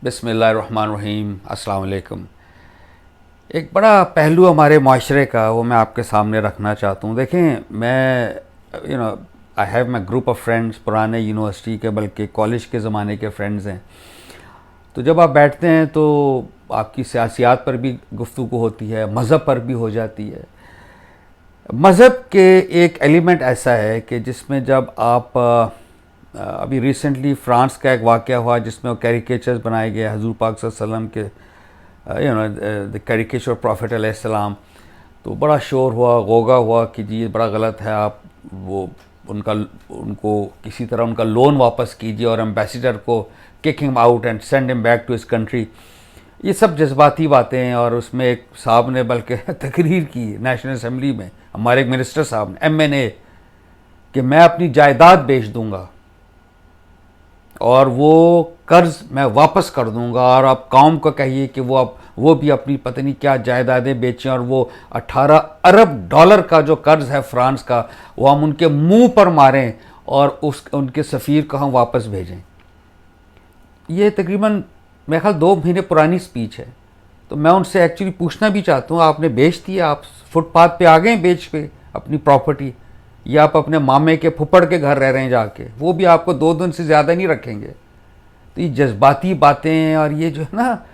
बिस्मिल्लाहिर्रहमानिर्रहीम, अस्सलाम वालेकुम। एक बड़ा पहलू हमारे माशरे का वो मैं आपके सामने रखना चाहता हूँ। देखें, मैं I have my group of friends, पुराने यूनिवर्सिटी के बल्कि कॉलेज के ज़माने के फ्रेंड्स हैं। तो जब आप बैठते हैं तो आपकी सियासियात पर भी गुफ्तगू होती है, मज़हब पर भी हो जाती है। मज़हब के एक एलिमेंट ऐसा है कि जिसमें जब आप अभी रिसेंटली फ्रांस का एक वाक़या हुआ जिसमें वो कैरिकेचर्स बनाए गए हज़ूर पाक सल्लल्लाहु अलैहि वसल्लम के, द कैरिकेचर प्रॉफिट अलैहिस्सलाम। तो बड़ा शोर हुआ, गोगा हुआ कि जी ये बड़ा गलत है, आप वो उनको किसी तरह उनका लोन वापस कीजिए और एम्बेसडर को kick him out and send him back to his country. ये सब जज्बाती बातें हैं। और उसमें एक साहब ने बल्कि तकरीर की नेशनल असम्बली में, हमारे एक मिनिस्टर साहब ने, MNA, कि मैं अपनी जायदाद बेच दूंगा और वो कर्ज मैं वापस कर दूंगा, और आप कौम को कहिए कि वो भी अपनी पता नहीं क्या जायदादें बेचें, और वो 18 अरब डॉलर का जो कर्ज है फ्रांस का वो हम उनके मुंह पर मारें और उनके सफ़ीर को हम वापस भेजें। ये तकरीबन मेरे ख्याल 2 महीने पुरानी स्पीच है। तो मैं उनसे एक्चुअली पूछना भी चाहता हूँ, आपने बेच दिया, आप फुटपाथ पे आ गए बेच पे अपनी प्रॉपर्टी, या आप अपने मामे के फुफड़ के घर रह रहे हैं जाके, वो भी आपको 2 दिन से ज़्यादा नहीं रखेंगे। तो ये जज्बाती बातें, और ये जो है ना,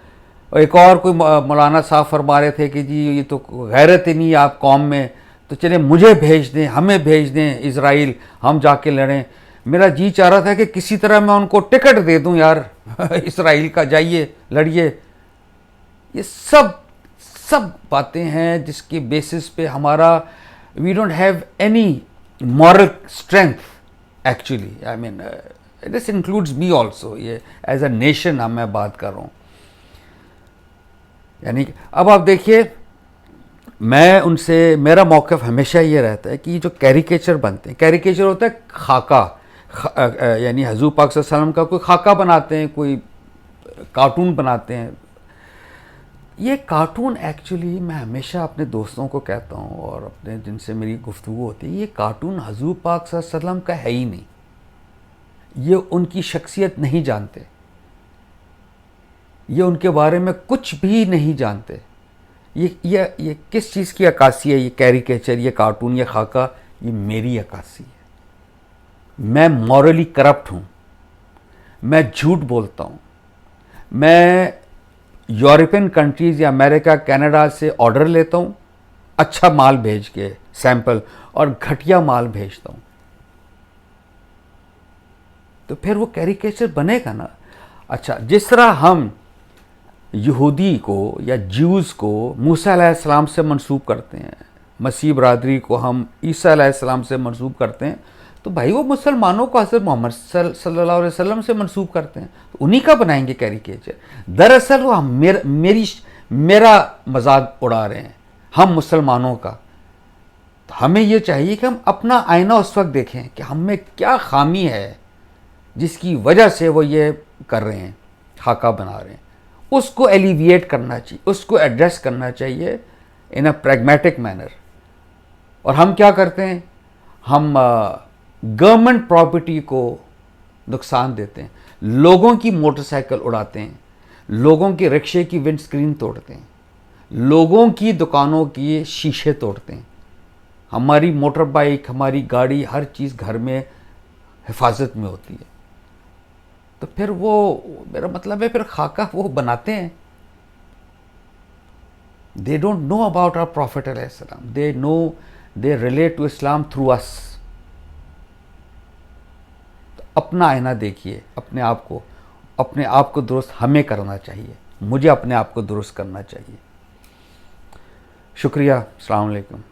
एक और कोई मौलाना साहब फरमा रहे थे कि जी ये तो गैरत ही नहीं आप कौम में, तो चले मुझे भेज दें, हमें भेज दें इज़राइल, हम जाके लड़ें। मेरा जी चाह रहा था कि किसी तरह मैं उनको टिकट दे दूं यार इज़राइल का, जाइए लड़िए। ये सब बातें हैं जिसकी बेसिस पे हमारा we don't have any moral strength actually. I mean this includes me also, ये एज अ नेशन मैं बात कर रहा हूँ। यानी अब आप देखिए, मैं उनसे, मेरा मौक़िफ़ हमेशा ये रहता है कि ये जो कैरिकेचर बनते हैं, कैरिकेचर होता है खाका, यानी हज़ूर पाक सल्लल्लाहु अलैहि वसल्लम का कोई खाका बनाते हैं, कोई कार्टून बनाते हैं। ये कार्टून एक्चुअली, मैं हमेशा अपने दोस्तों को कहता हूँ और अपने जिनसे मेरी गुफ्तगू होती है, ये कार्टून हज़ूर पाक सल्लल्लाहु अलैहि वसल्लम का है ही नहीं। ये उनकी शख्सियत नहीं जानते, ये उनके बारे में कुछ भी नहीं जानते। ये किस चीज़ की अक्कासी है? ये कैरिकेचर, ये कार्टून, ये खाका, ये मेरी अक्कासी है। मैं मॉरली करप्ट हूँ, मैं झूठ बोलता हूँ, मैं यूरोपियन कंट्रीज़ या अमेरिका कनाडा से ऑर्डर लेता हूँ अच्छा माल भेज के, सैंपल, और घटिया माल भेजता हूँ। तो फिर वो कैरिकेचर बनेगा ना। अच्छा, जिस तरह हम यहूदी को या ज्यूज़ को मूसा अलैहिस्सलाम से मंसूब करते हैं, मसीह बरादरी को हम ईसा अलैहिस्सलाम से मंसूब करते हैं, तो भाई वो मुसलमानों को हज़रत मोहम्मद सल्लल्लाहु अलैहि वसल्लम से मंसूब करते हैं, तो उन्हीं का बनाएंगे कैरिकेचर। दरअसल वो मेरा मजाक उड़ा रहे हैं, हम मुसलमानों का। तो हमें ये चाहिए कि हम अपना आईना उस वक्त देखें कि हम में क्या खामी है जिसकी वजह से वो ये कर रहे हैं, खाका बना रहे हैं। उसको एलिविएट करना चाहिए, उसको एड्रेस करना चाहिए इन अ प्रैग्मेटिक मैनर। और हम क्या करते हैं? हम गवर्नमेंट प्रॉपर्टी को नुकसान देते हैं, लोगों की मोटरसाइकिल उड़ाते हैं, लोगों के रिक्शे की विंड स्क्रीन तोड़ते हैं, लोगों की दुकानों की शीशे तोड़ते हैं। हमारी मोटर बाइक, हमारी गाड़ी, हर चीज़ घर में हिफाजत में होती है। तो फिर वो, मेरा मतलब है, फिर खाका वो बनाते हैं। They don't know about our prophet अलैहिस्सलाम, they relate to Islam through us. तो अपना आईना देखिए, अपने आप को दुरुस्त हमें करना चाहिए, मुझे अपने आप को दुरुस्त करना चाहिए। शुक्रिया, अस्सलाम वालेकुम।